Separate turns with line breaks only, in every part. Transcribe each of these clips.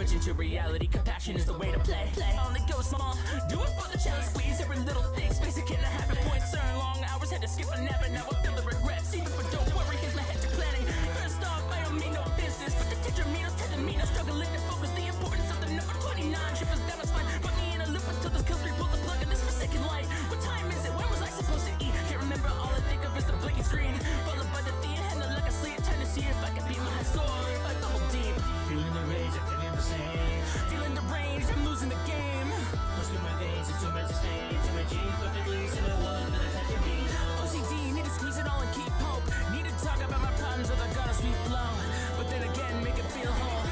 switching to reality. Compassion is the way to play. Only go small, do it for the challenge. Squeeze every little thing. Space it can't have it. Points earn long hours. Had to skip a nap, and now I feel the regrets. Even but don't worry, here's my hectic planning. First off, I don't mean no business, but the teacher mean us telling me I'm struggling to focus. The importance of the number 29. Shippers down is fine. Put me in a loop until this kills me. Pull the plug in this forsaken light. What time is it? When was I supposed to eat? Can't remember. All I think of is the blinking screen. Followed by the theme, handle like I sleep. Trying to see if I can beat my high score. If I double deep.
Feeling the rage, I'm feeling the same.
Feeling the range, I'm losing the game.
Close to my veins, it's too much to stay. To my jeans, perfectly silhouette that I had to be.
OCD, need to squeeze it all and keep hope. Need to talk about my problems or they're gonna sweep low. But then again, make it feel whole.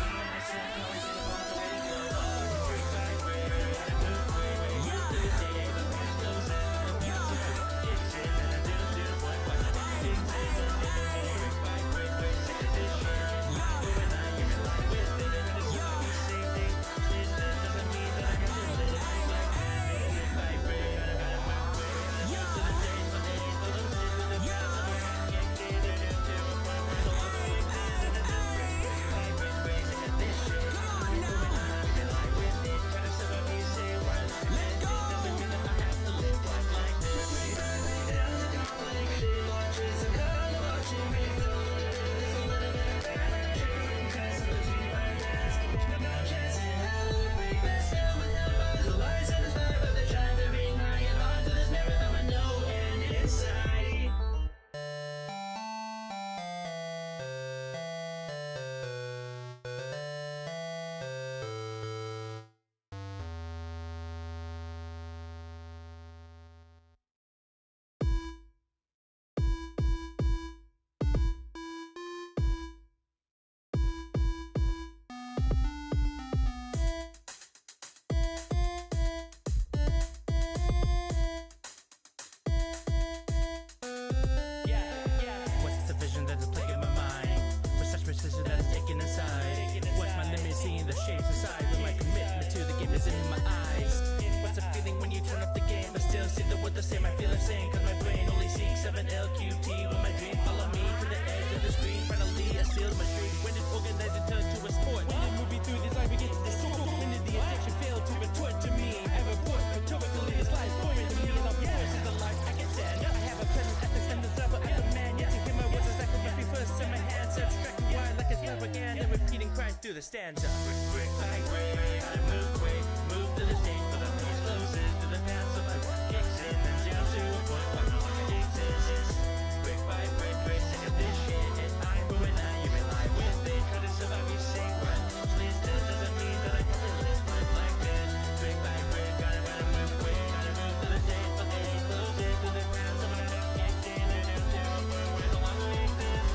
Through the stanza.
Quick, gotta move quick. Move to the stage for the place closes. To the path so my work kicks in. And down to a point where no one exists. Quick, sick of this shit. And I'm going out, you rely with it. Try to survive, you sing what? Please, this doesn't mean that I can live life like this. Quick, gotta move quick. Gotta move to the stage for the place closes. To the path so my work kicks in. And down to a point where no one exists.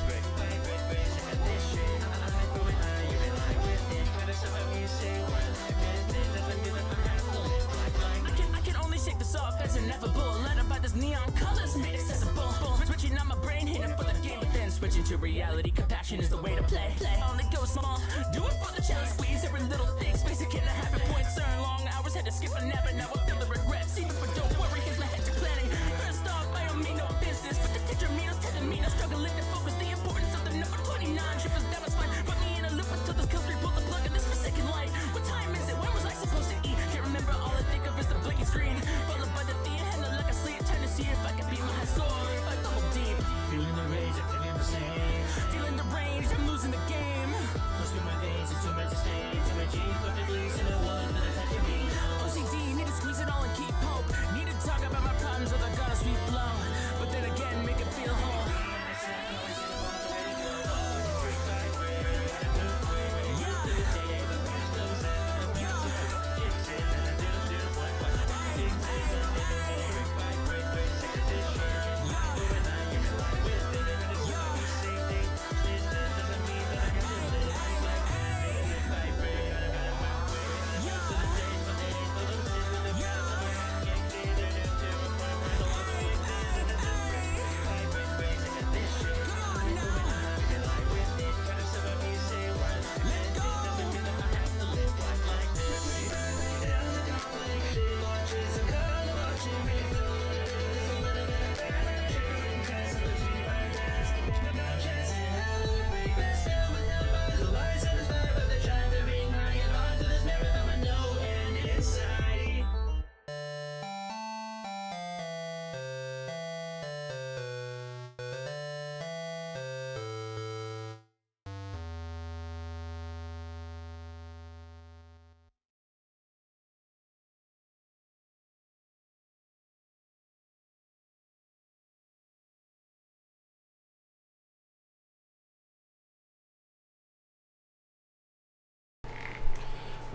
Quick, sick of this shit.
I can only shake this off as ineffable. Light up by this neon colors made accessible. Switching on my brain, hitting for the game, but then switching to reality. Compassion is the way to play. Only go small, do it for the challenge. Squeeze every little thing. Space it can't have it. Points earn long hours. Had to skip a nap, and now I feel the regrets. Even but don't worry, here's my hectic planning. First off, I don't mean no business, but the teacher mean us telling me I'm struggling to focus. The importance of the number 29. Shippers down is fine. Put me in a loop until this kills me. Pull the plug in this forsaken light. What time is it? When was I supposed to eat? Can't remember. All I think of is the blinking screen. Followed by the theme, handle like I sleep. Trying to see if I can beat my high score. If I double deep.
Feeling the rage, I'm feeling the same.
Feeling the range, I'm losing the game.
Close to my veins, it's too much to stay. To my jeans, perfectly silhouette that I had to be.
OCD, need to squeeze it all and keep hope. Need to talk about my problems or they're gonna sweep low. But then again, make it feel whole.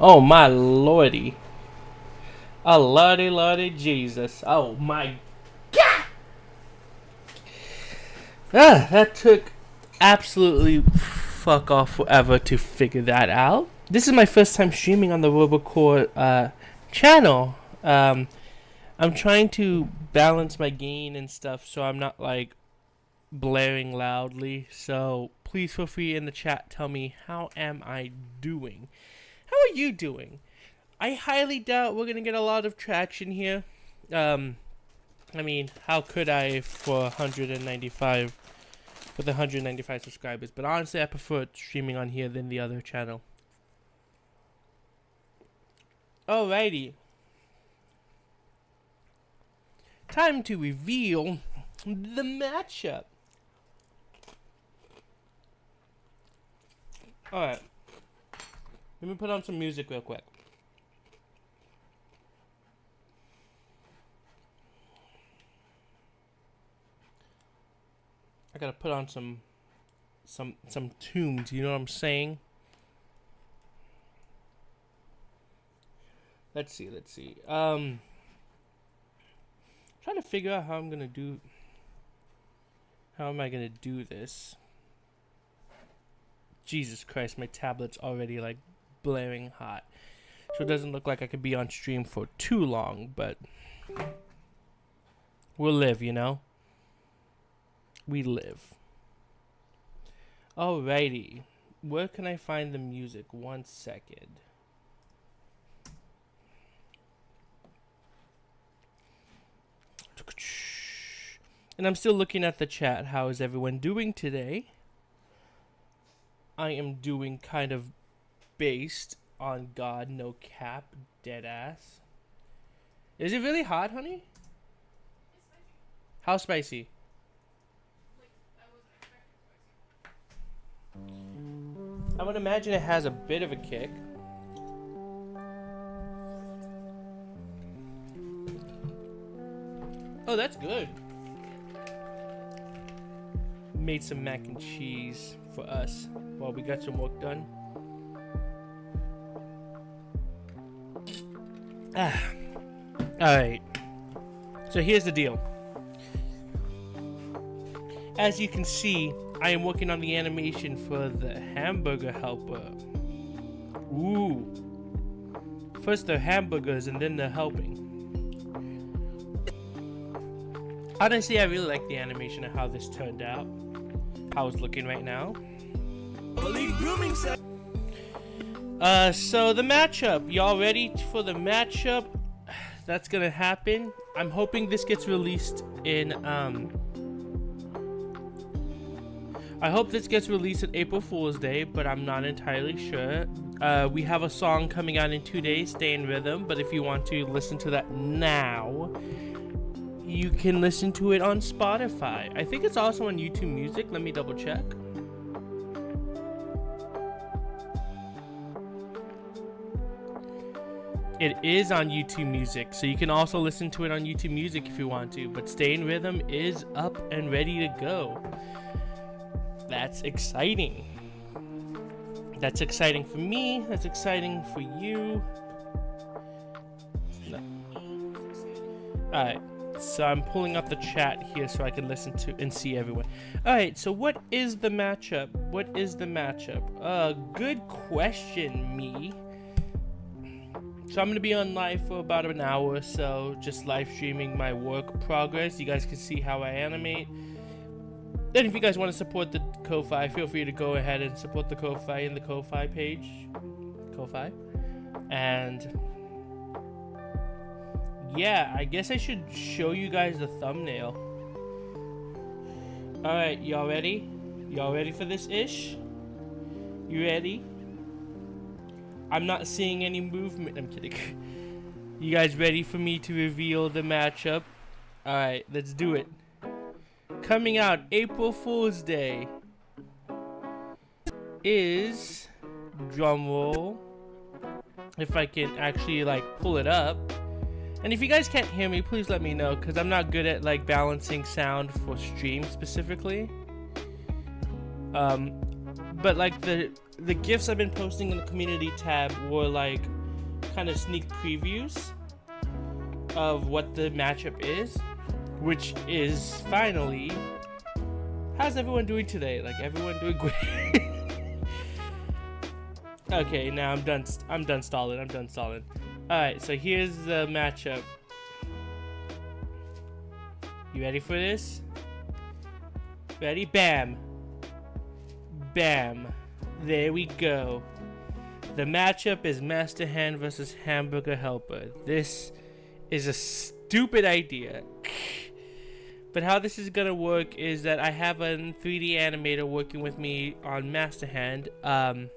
Oh my lordy. Oh lordy Jesus. Oh my God. That took absolutely fuck off forever to figure that out. This is my first time streaming on the RoboRebellion channel. I'm trying to balance my gain and stuff so I'm not like blaring loudly. So please feel free in the chat, tell me how am I doing. How are you doing? I highly doubt we're gonna get a lot of traction here. I mean, how could I for 195 with 195 subscribers? But honestly, I prefer streaming on here than the other channel. Alrighty. Time to reveal the matchup. Alright. Let me put on some music real quick. I gotta put on some tunes, you know what I'm saying? Let's see. Trying to figure out how am I gonna do this? Jesus Christ, my tablet's already like blaring hot. So it doesn't look like I could be on stream for too long, but we'll live, you know? We live. Alrighty. Where can I find the music? 1 second. And I'm still looking at the chat. How is everyone doing today? I am doing kind of based on God, no cap, dead ass. Is it really hot, honey?
It's spicy.
How spicy?
Like, I wasn't expecting spicy.
I would imagine it has a bit of a kick. Oh, that's good. Made some mac and cheese for us while we got some work done. Alright. So here's the deal. As you can see, I am working on the animation for the hamburger helper. Ooh. First the hamburgers and then the helping. Honestly, I really like the animation of how this turned out. How it's looking right now. So the matchup. Y'all ready for the matchup? That's gonna happen. I'm hoping this gets released in I hope this gets released on April Fool's Day, but I'm not entirely sure. We have a song coming out in 2 days, Stay in Rhythm, but if you want to listen to that now, you can listen to it on Spotify. I think it's also on YouTube Music. Let me double check. It is on YouTube Music, so you can also listen to it on YouTube Music if you want to. But Stay in Rhythm is up and ready to go. That's exciting. That's exciting for me. That's exciting for you. No. Alright. So I'm pulling up the chat here so I can listen to and see everyone. Alright, so what is the matchup? What is the matchup? Good question, me. So I'm going to be on live for about an hour or so, just live streaming my work progress. You guys can see how I animate. Then if you guys want to support the Ko-Fi, feel free to go ahead and support the Ko-Fi in the Ko-Fi page. Ko-Fi. And yeah, I guess I should show you guys the thumbnail. Alright, y'all ready? Y'all ready for this ish? You ready? I'm not seeing any movement. I'm kidding. You guys ready for me to reveal the matchup? Alright, let's do it. Coming out April Fool's Day is, drumroll, if I can actually like pull it up. And if you guys can't hear me, please let me know, because I'm not good at like balancing sound for stream specifically. But like the GIFs I've been posting in the community tab were like kind of sneak previews of what the matchup is, which is finally, how's everyone doing today? Like, everyone doing great? Okay, now I'm done stalling. Alright, so here's the matchup. You ready for this? Ready? Bam! Bam! There we go. The matchup is Master Hand versus Hamburger Helper. This is a stupid idea. But how this is gonna work is that I have a 3D animator working with me on Master Hand. I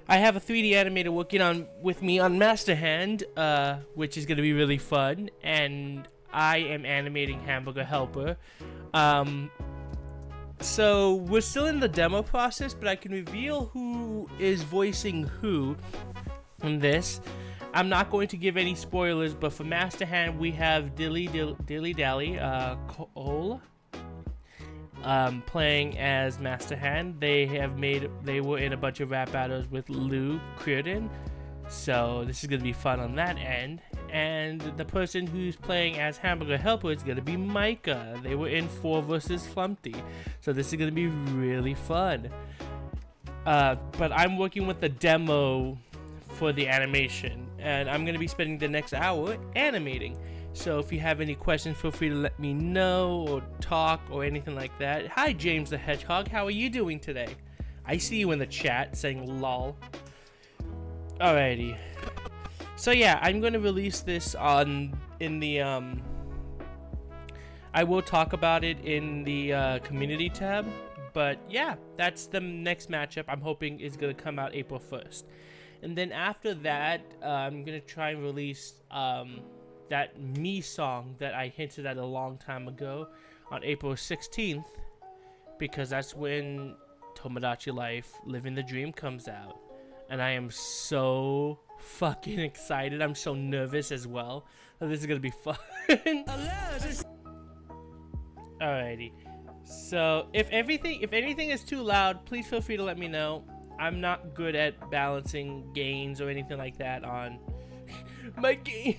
have a 3D animator working with me on Master Hand, which is gonna be really fun, and I am animating Hamburger Helper. So we're still in the demo process, but I can reveal who is voicing who in this. I'm not going to give any spoilers, but for Master Hand we have Dilly Dally Cole playing as Master Hand. They were in a bunch of rap battles with Lou Creardon, so this is gonna be fun on that end. And the person who's playing as Hamburger Helper is gonna be Micah. They were in 4 vs Flumpty, so this is gonna be really fun. But I'm working with the demo for the animation, and I'm gonna be spending the next hour animating. So if you have any questions, feel free to let me know or talk or anything like that. Hi James the Hedgehog, how are you doing today? I see you in the chat saying lol. Alrighty. So yeah, I'm gonna release this I will talk about it in the community tab. But yeah, that's the next matchup I'm hoping is gonna come out April 1st. And then after that, I'm gonna try and release that Me song that I hinted at a long time ago on April 16th, because that's when Tomodachi Life Living the Dream comes out. And I am so fucking excited. I'm so nervous as well. So this is gonna be fun. Alrighty. So if anything is too loud, please feel free to let me know. I'm not good at balancing gains or anything like that on my gains.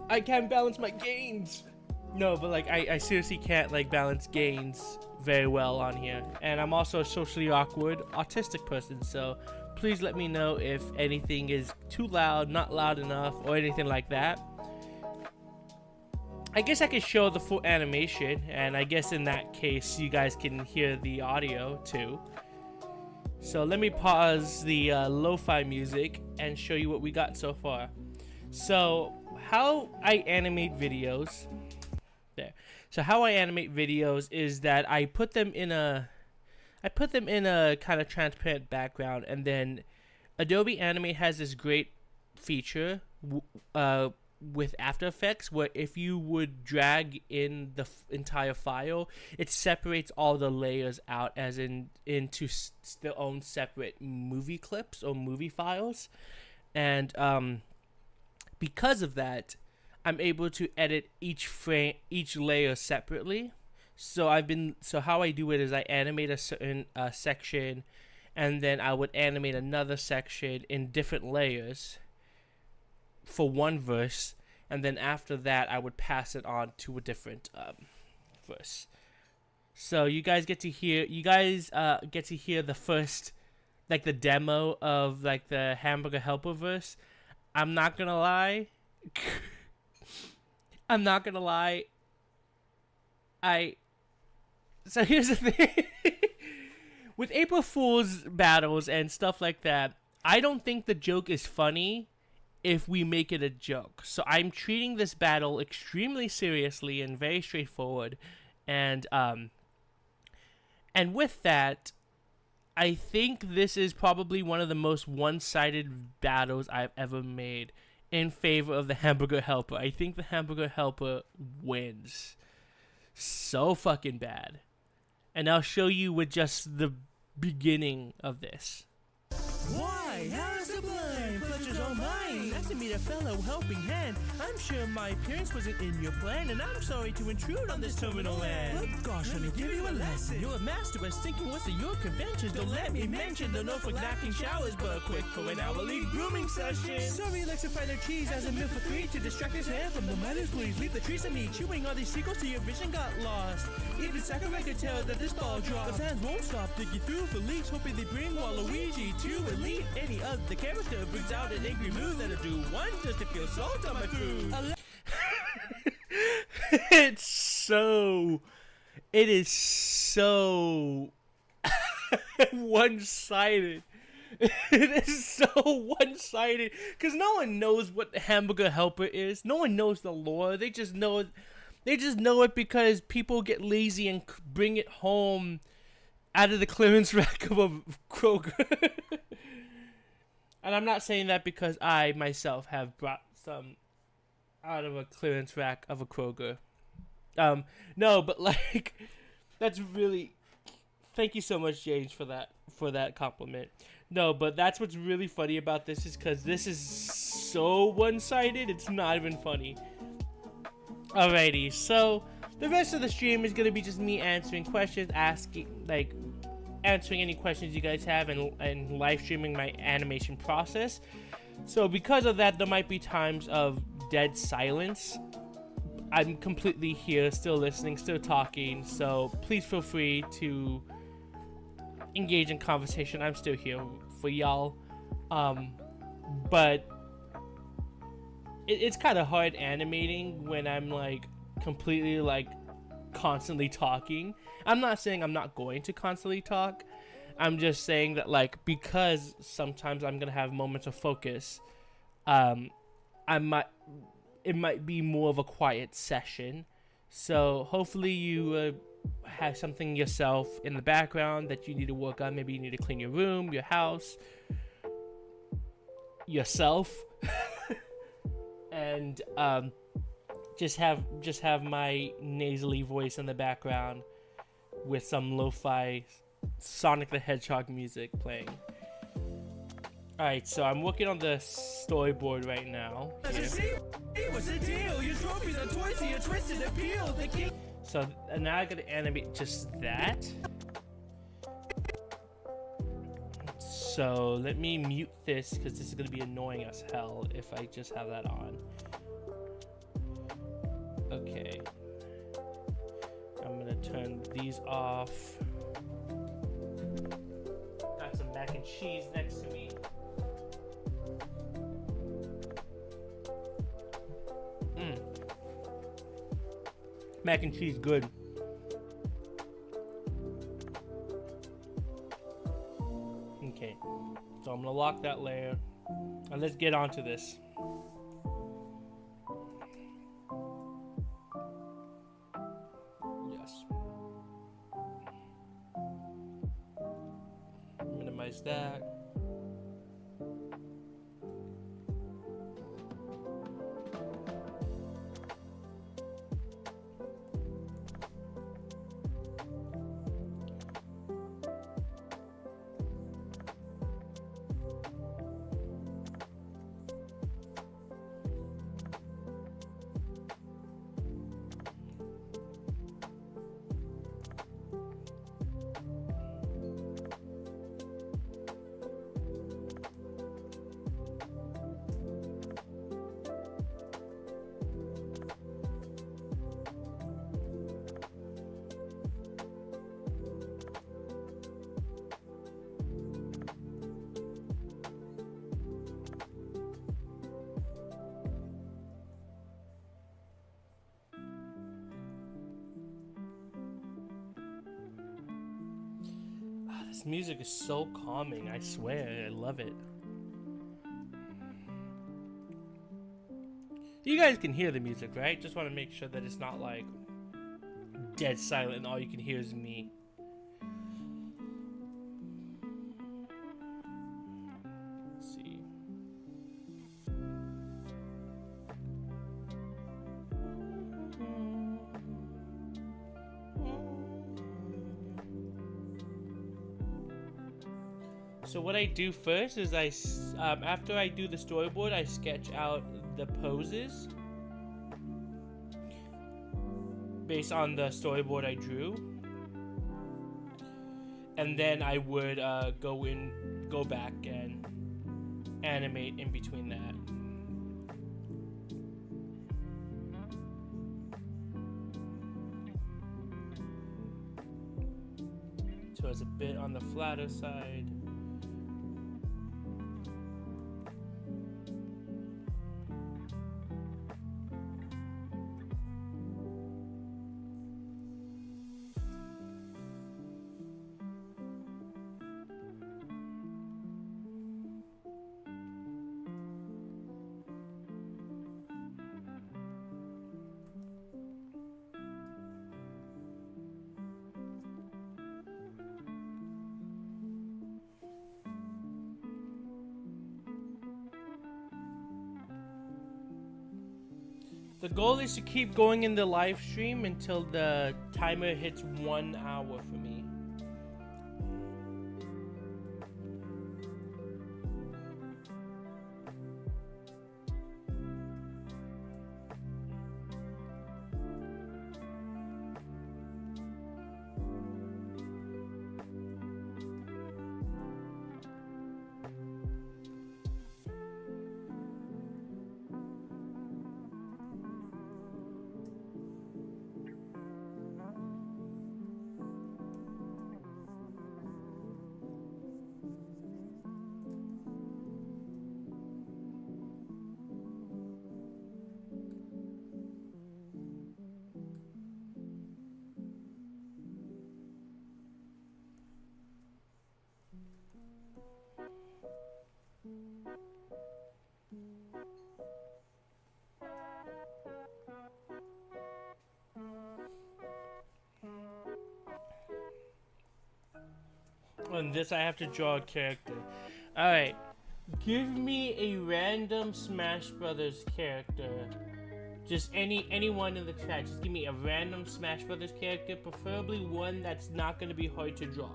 I can't balance my gains. No, but like I seriously can't like balance gains very well on here. And I'm also a socially awkward autistic person, so please let me know if anything is too loud, not loud enough, or anything like that. I guess I could show the full animation, and I guess in that case you guys can hear the audio too. So let me pause the lo-fi music and show you what we got so far. So how I animate videos is that I put them in a kind of transparent background, and then Adobe Animate has this great feature with After Effects where if you would drag in the entire file, it separates all the layers out as into their own separate movie clips or movie files. And because of that, I'm able to edit each layer separately. So how I do it is I animate a certain section, and then I would animate another section in different layers for one verse, and then after that I would pass it on to a different verse. So you guys get to hear the first, like, the demo of like the Hamburger Helper verse. I'm not gonna lie. So here's the thing. With April Fool's battles and stuff like that, I don't think the joke is funny if we make it a joke. So I'm treating this battle extremely seriously and very straightforward. And with that, I think this is probably one of the most one-sided battles I've ever made in favor of the Hamburger Helper. I think the Hamburger Helper wins so fucking bad. And I'll show you with just the beginning of this.
Why? How's the blind? Put your own mind. Hey, nice to meet a fellow helping hand. I'm sure my appearance wasn't in your plan, and I'm sorry to intrude on this terminal land. But gosh, let me give you a lesson. You're a master at thinking what's at your conventions. Don't let me mention the Norfolk knocking showers, but quick for an hourly grooming session. Sorry, he likes to fry their cheese as a meal for three to distract his hand from the miners, please. Leave the trees of me, chewing all these sequels till your vision got lost. Even Sakurai could tell that this ball dropped. The fans won't stop digging through for leaks, hoping they bring Waluigi to elite. Any other character brings out an angry mood that'll do one just to feel salt on my food.
It is so one-sided. It is so one-sided because no one knows what the Hamburger Helper is. No one knows the lore. They just know it because people get lazy and bring it home out of the clearance rack of a Kroger. And I'm not saying that because I myself have brought some out of a clearance rack of a Kroger. No, but like, that's really. Thank you so much, James, for that compliment. No, but that's what's really funny about this is because this is so one-sided. It's not even funny. Alrighty, so the rest of the stream is gonna be just me answering questions, answering any questions you guys have, and live streaming my animation process. So because of that, there might be times of dead silence. I'm completely here, still listening, still talking, so please feel free to engage in conversation. I'm still here for y'all. But it's kind of hard animating when I'm like completely like constantly talking. I'm not saying I'm not going to constantly talk. I'm just saying that like because sometimes I'm gonna have moments of focus, it might be more of a quiet session. So hopefully you have something yourself in the background that you need to work on. Maybe you need to clean your room, your house, yourself, and just have my nasally voice in the background with some lo-fi Sonic the Hedgehog music playing. Alright, so I'm working on the storyboard right now. Here.
What's the deal? Your trophies are toys, so you're twisted and peeled. The king.
So now I gotta animate just that. So let me mute this because this is gonna be annoying as hell if I just have that on. Okay. I'm gonna turn these off. Got some mac and cheese next to me. Mac and cheese good. Okay, so I'm gonna lock that layer and let's get onto this. Yes. Minimize that. This music is so calming, I swear, I love it. You guys can hear the music, right? Just want to make sure that it's not like dead silent and all you can hear is me. Let's see. So what I do first is after I do the storyboard, I sketch out the poses based on the storyboard I drew, and then I would go back and animate in between that. So it's a bit on the flatter side. The goal is to keep going in the live stream until the timer hits 1 hour for me. On this, I have to draw a character. Alright. Give me a random Smash Brothers character. Just anyone in the chat. Just give me a random Smash Brothers character. Preferably one that's not going to be hard to draw.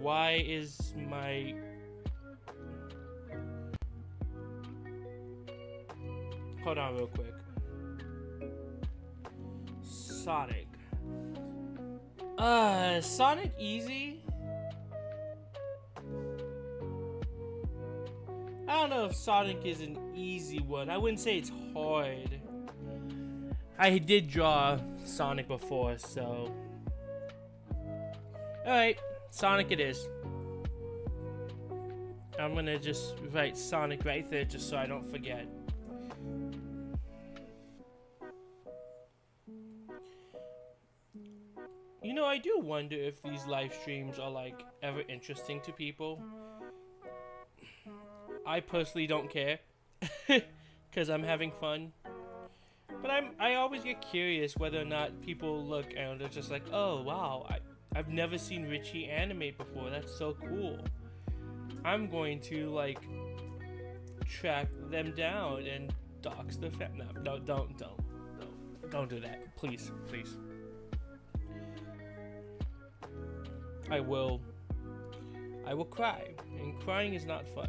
Why is my... Hold on real quick. Sonic. Sonic easy? I don't know if Sonic is an easy one. I wouldn't say it's hard. I did draw Sonic before, so... Alright, Sonic it is. I'm gonna just write Sonic right there just so I don't forget. You know, I do wonder if these live streams are like ever interesting to people. I personally don't care because I'm having fun. But I always get curious whether or not people look and they're just like, oh wow, I've never seen Rytchiee animate before. That's so cool. I'm going to like track them down and dox the no, don't do that. Please. I will cry, and crying is not fun.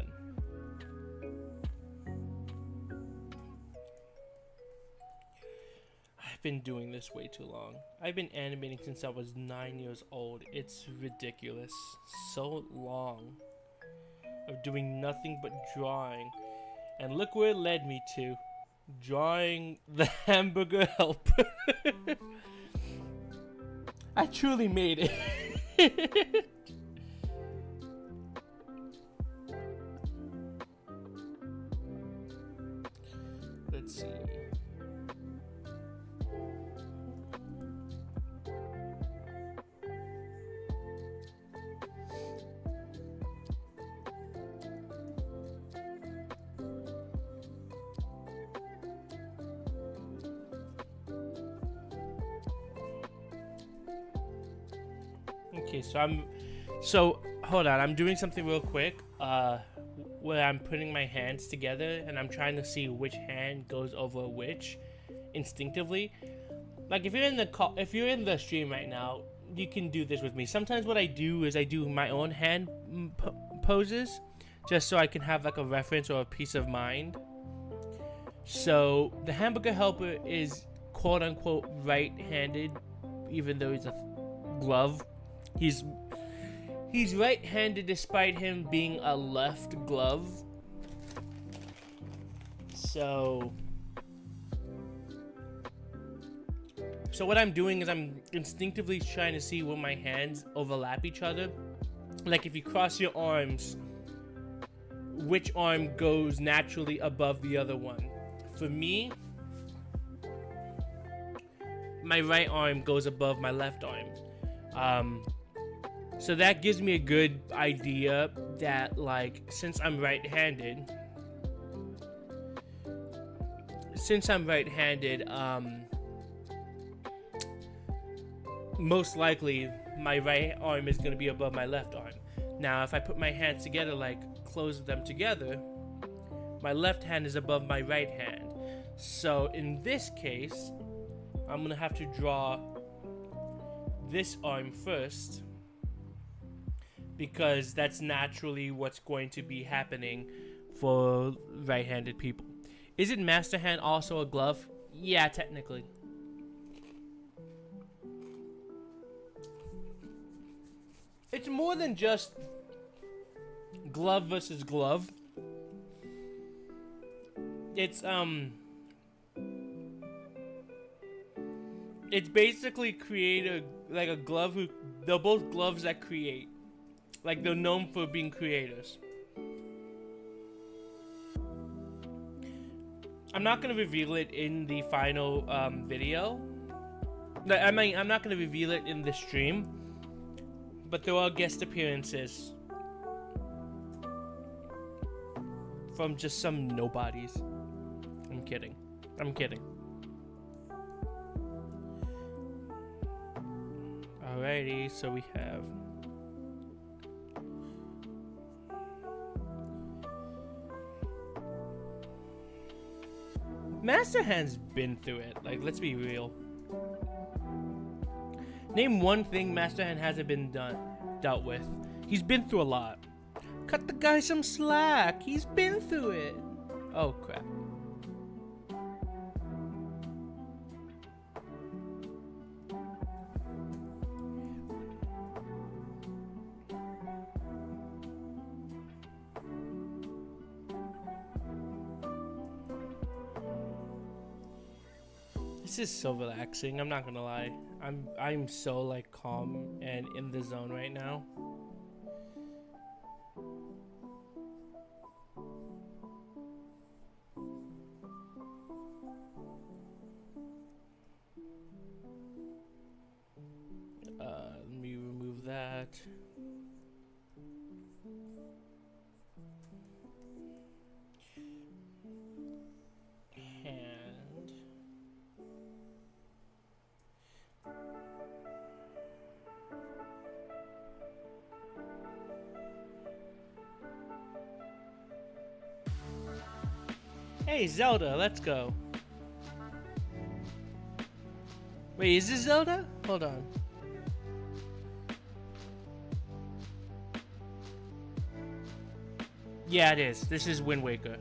I've been doing this way too long. I've been animating since I was 9 years old. It's ridiculous. So long of doing nothing but drawing. And look where it led me to. Drawing the hamburger helper. I truly made it. Let's see. Okay, so hold on, I'm doing something real quick where I'm putting my hands together and I'm trying to see which hand goes over which instinctively. Like if you're in the stream right now, you can do this with me. Sometimes what I do is I do my own hand poses, just so I can have like a reference or a peace of mind. So the hamburger helper is quote unquote right-handed, even though he's a glove. He's right-handed despite him being a left glove. So what I'm doing is I'm instinctively trying to see where my hands overlap each other. Like if you cross your arms, which arm goes naturally above the other one. For me, my right arm goes above my left arm. So that gives me a good idea that, like, since I'm right-handed, most likely my right arm is going to be above my left arm. Now, if I put my hands together, like close them together, my left hand is above my right hand. So in this case, I'm going to have to draw this arm first, because that's naturally what's going to be happening for right-handed people. Is it master hand also a glove? Yeah, technically. It's more than just glove versus glove. It's basically create a glove who, they're both gloves that create. Like, they're known for being creators. I'm not going to reveal it in the final video. I mean, I'm not going to reveal it in the stream. But there are guest appearances from just some nobodies. I'm kidding. Alrighty, so we have... Master Hand's been through it. Like, let's be real. Name one thing Master Hand hasn't been dealt with. He's been through a lot. Cut the guy some slack. He's been through it. Oh, crap. This is so relaxing, I'm not gonna lie. I'm so like calm and in the zone right now. Let me remove that. Hey, Zelda, let's go. Wait, is this Zelda? Hold on. Yeah, it is. This is Wind Waker.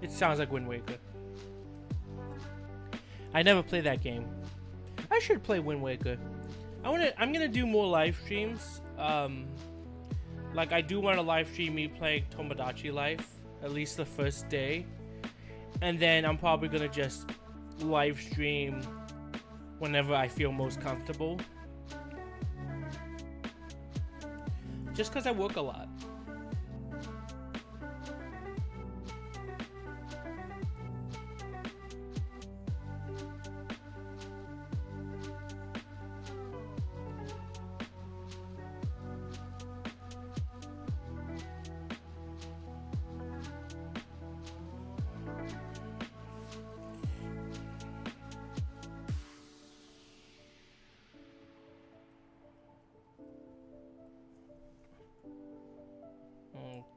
It sounds like Wind Waker. I never played that game. I should play Wind Waker. I'm gonna do more live streams. Like I do want to live stream me playing Tomodachi Life, at least the first day. And then I'm probably gonna just live stream whenever I feel most comfortable. Just because I work a lot.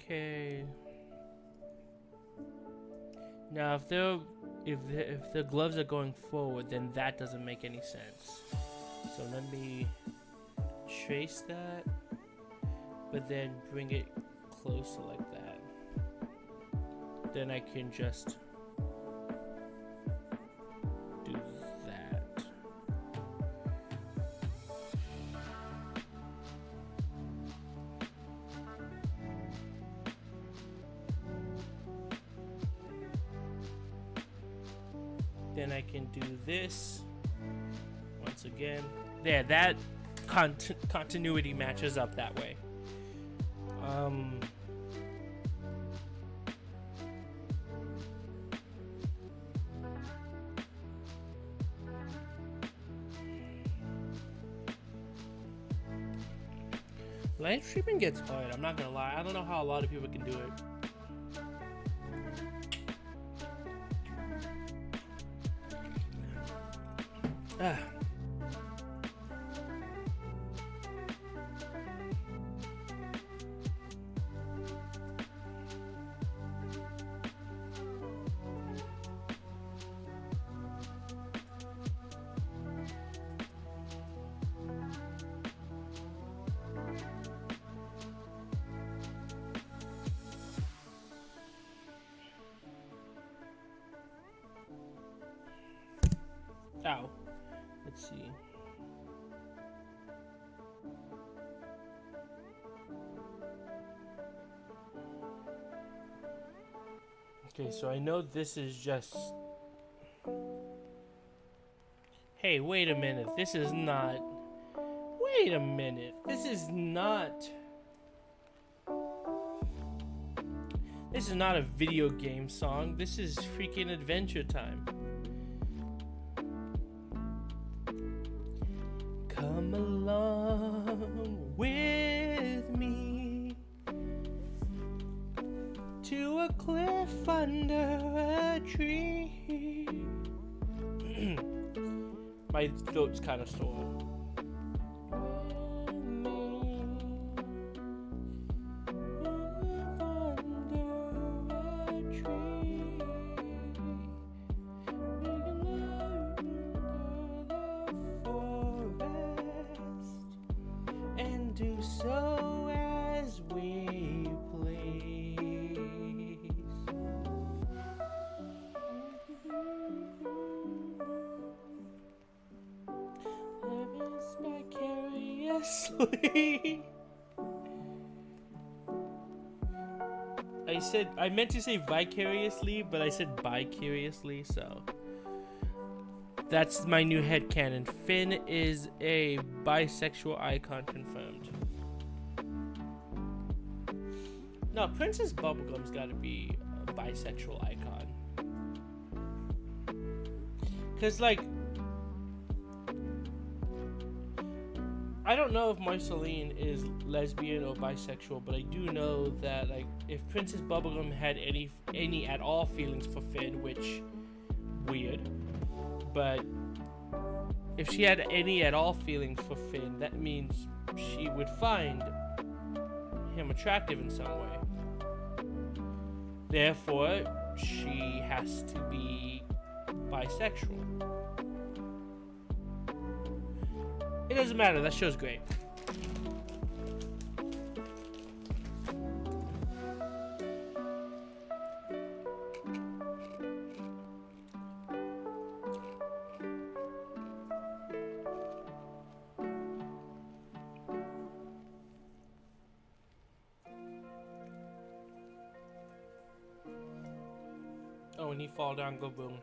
Okay. Now, if the gloves are going forward, then that doesn't make any sense. So let me trace that, but then bring it closer like that. Then I can just do that. Then I can do this once again. There, that continuity matches up that way. Live streaming gets hard, I'm not gonna lie. I don't know how a lot of people can do it. Ah. Ow. Let's see. Okay, so I know this is just... Hey, wait a minute. This is not... Wait a minute. This is not... This is not a video game song. This is freaking Adventure Time. Come along with me to a cliff under a tree. My throat's kind of sore. Do so as we please. Living vicariously. I meant to say vicariously, but I said bi-curiously, so that's my new headcanon. Finn is a bisexual icon confirmed. No, Princess Bubblegum's gotta be a bisexual icon. Cause like, I don't know if Marceline is lesbian or bisexual, but I do know that like if Princess Bubblegum had any at all feelings for Finn, which weird. But if she had any at all feelings for Finn, that means she would find him attractive in some way. Therefore, she has to be bisexual. It doesn't matter, that show's great. Oh, and he fall down, go boom.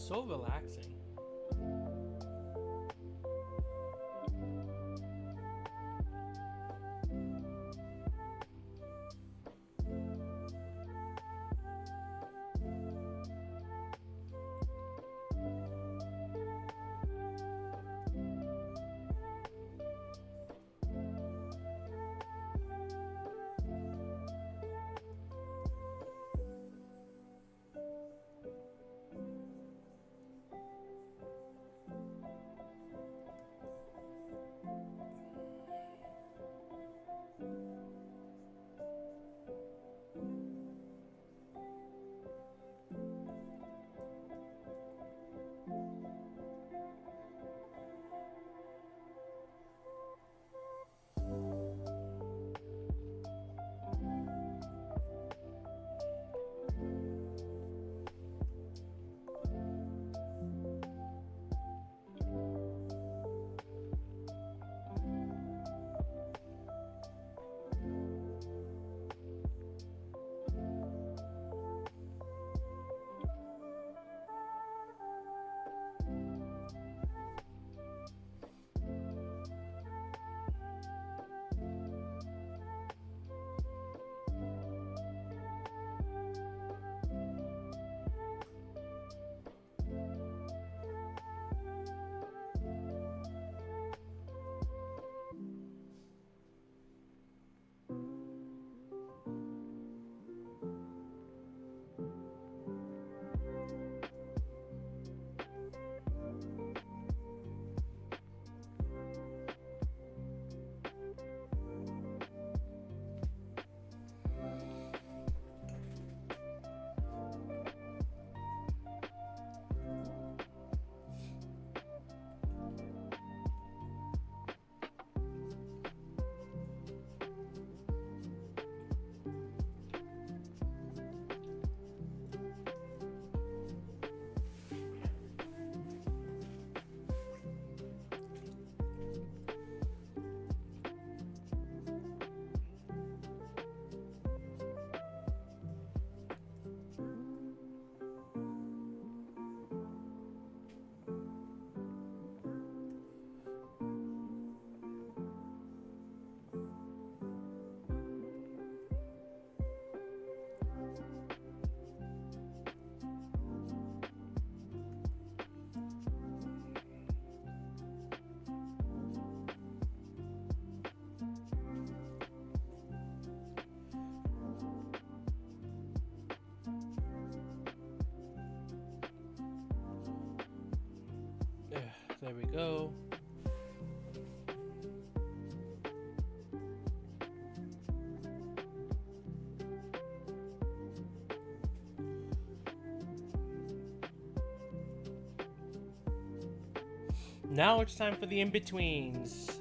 so relaxing. There we go. Now it's time for the in-betweens.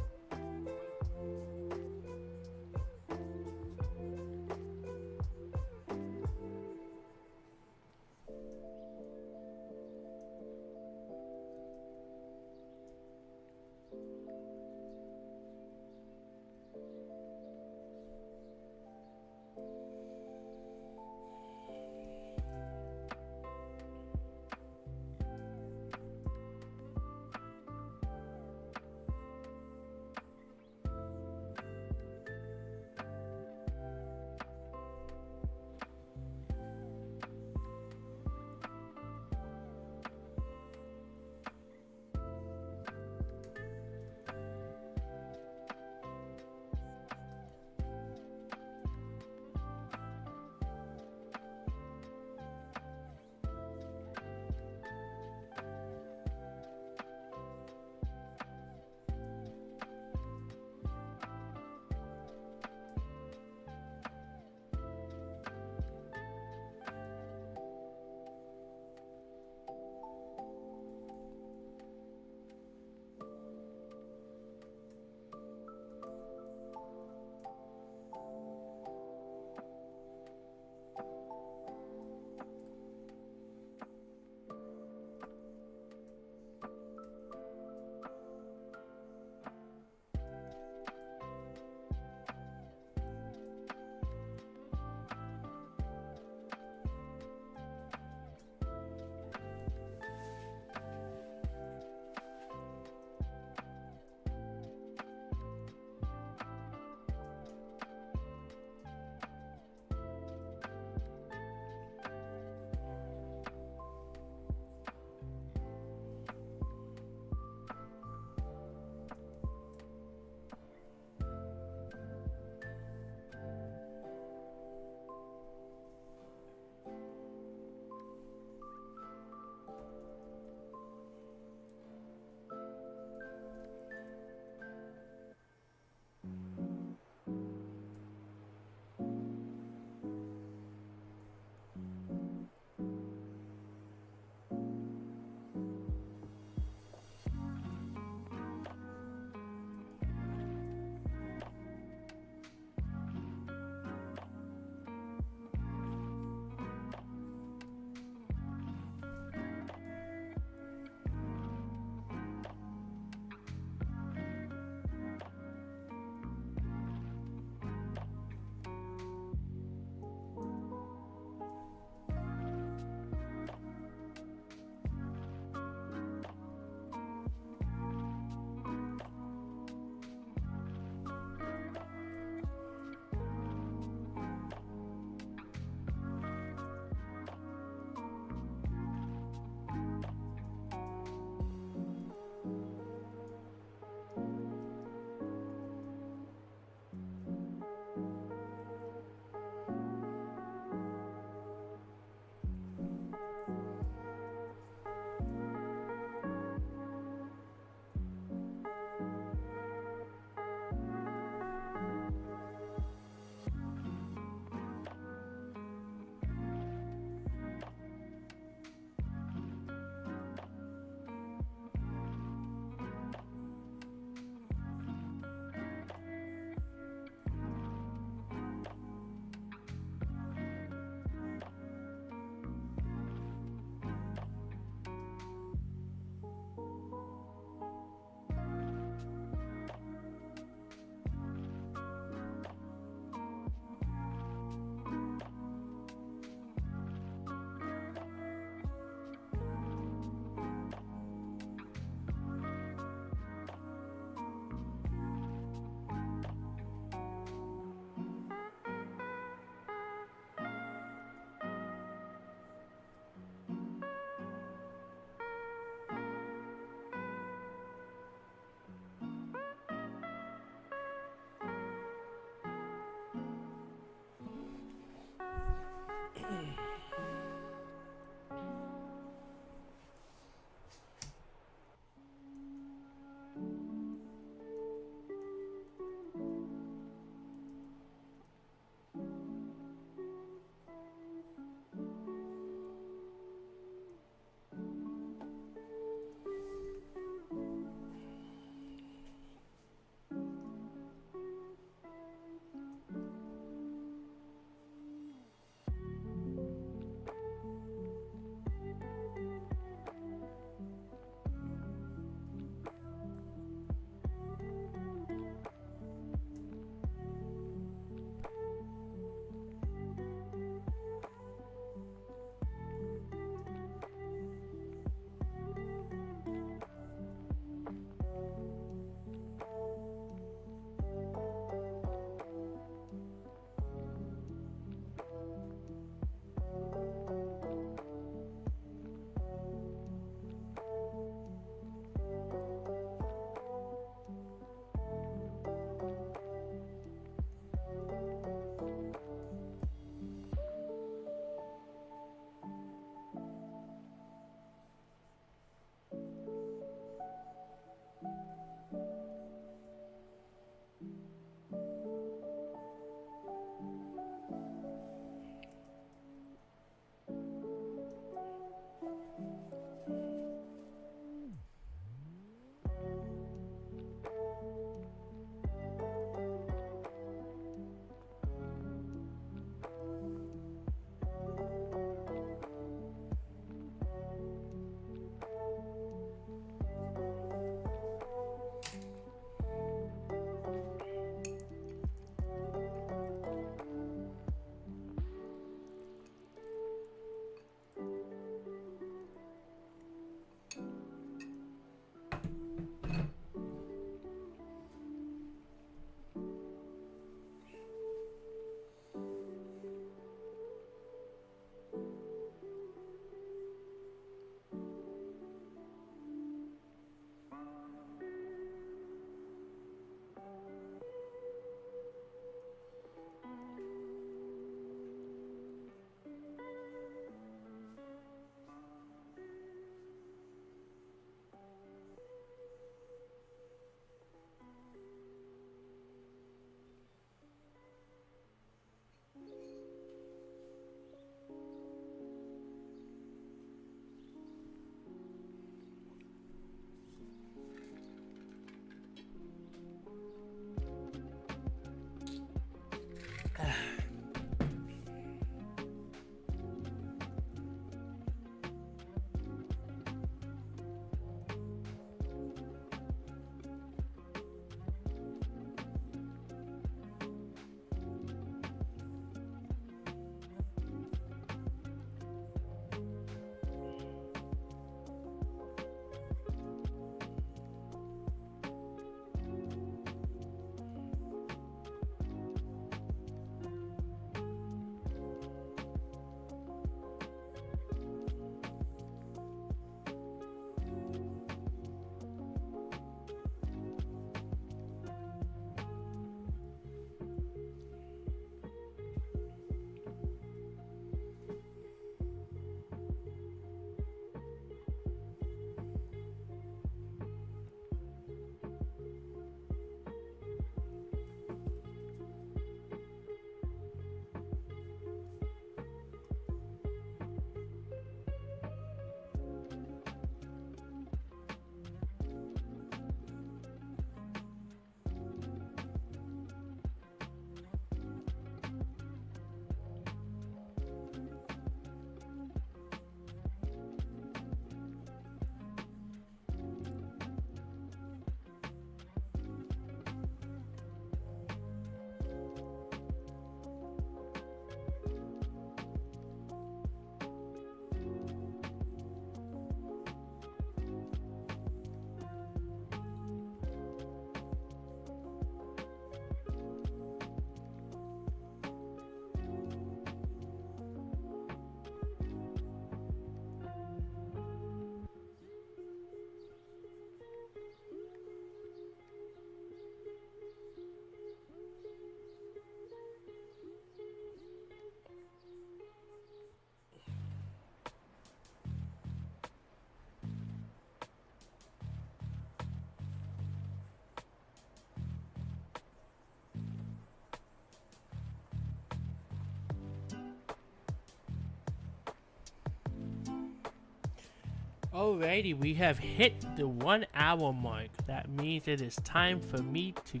Alrighty, we have hit the 1 hour mark. That means it is time for me to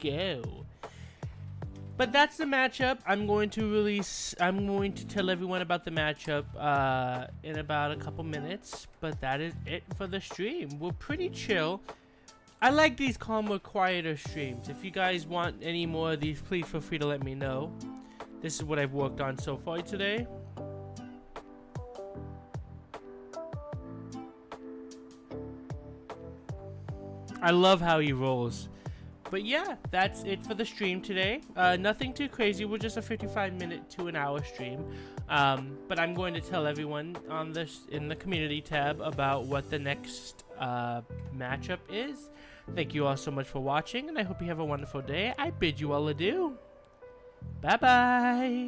go. But that's the matchup. I'm going to tell everyone about the matchup in about a couple minutes. But that is it for the stream. We're pretty chill. I like these calmer, quieter streams. If you guys want any more of these, please feel free to let me know. This is what I've worked on so far today. I love how he rolls. But yeah, that's it for the stream today. Nothing too crazy. We're just a 55-minute to an hour stream. But I'm going to tell everyone on this in the community tab about what the next matchup is. Thank you all so much for watching, and I hope you have a wonderful day. I bid you all adieu. Bye-bye.